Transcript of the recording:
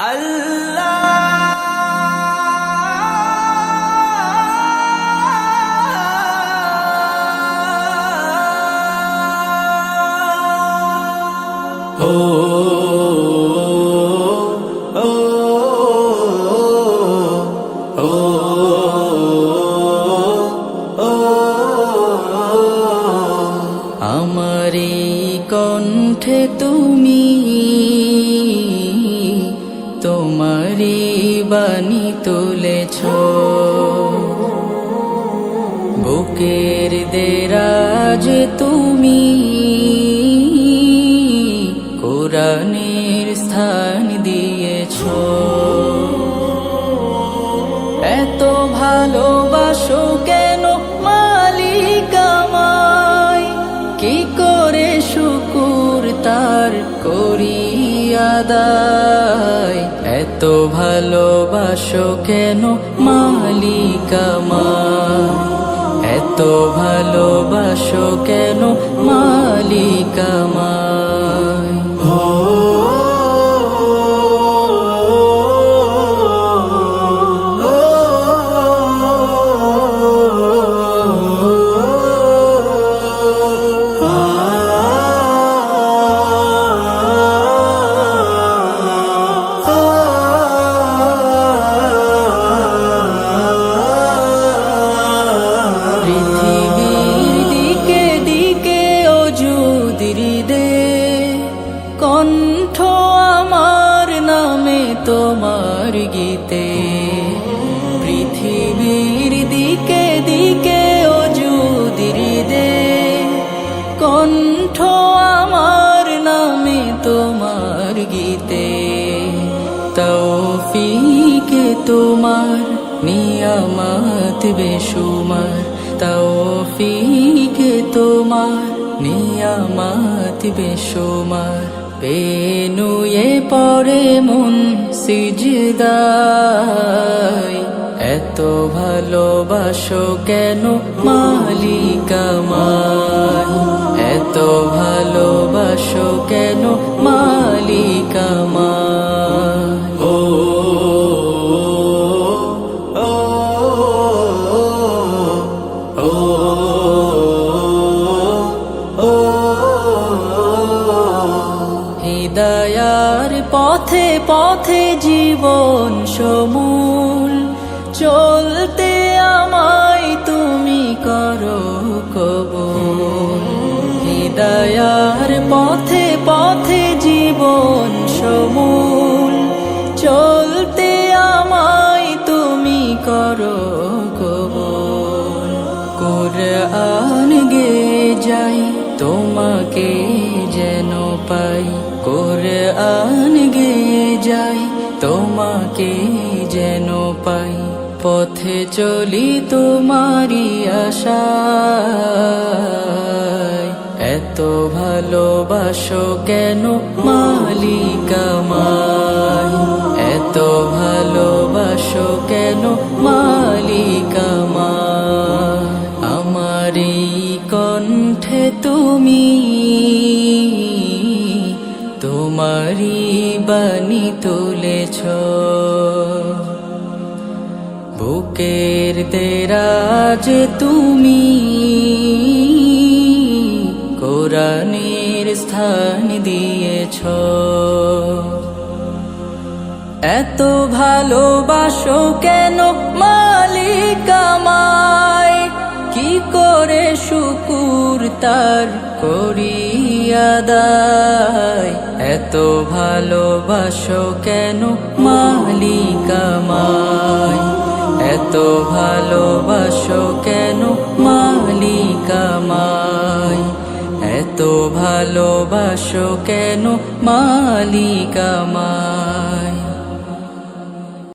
আমারি কণ্ঠে তুমি তোমারি বাণী তুলেছ, বুকের দেরাজ তুমি কোরআনের স্থান দিয়েছ। এত ভালোবাসো কেন মালিক আমায়, কি করে শুকুর তার করি আদায়। এত ভালোবাসো কেন মালিক আমায়, এত ভালোবাসো কেন মালিক আমায়। কণ্ঠ আমার নামে তোমার গীতে, পৃথিবীর দিকে দিকে ওজুদির দে। কণ্ঠ আমার নামে তোমার গীতে, তৌফিকে তোমার নিয়ামত বেশুমার। তৌফিকে তোমার নিয়ামত বেশুমার। পেনুয়ে পড়ে মন সিজদায়, এত ভালোবাসো কেন মালিক আমায়, এত ভালোবাসো কেন মালিক আমায়। হিদায়ার পথে পথে জীবন সমূল, চলতে আমায় তুমি করো কবুল। হিদায়ার পথে পথে জীবন সমূল, চলতে আমায় তুমি করো কবুল। কুরআন গে যাই তোমাকে যেন পাই, কুরআন গে যাই তোমাকে যেন পাই। পথে চলি তোমারি আশায়, এত ভালোবাসো কেন মালিক আমায়, এত ভালোবাসো কেন মালিক আমায়। আমারি কণ্ঠে তুমি তোমারি বাণী তুলেছ, বুকের দেরাজ তুমি কোরআনের স্থান দিয়েছ। এত ভালোবাসো কেন মালিক আমায়, কি করে শুকুর তার করি আদায়। এত ভালোবাসো কেন মালিক আমায়, এত ভালোবাসো কেন মালিক আমায়, এত ভালোবাসো কেন মালিক আমায়।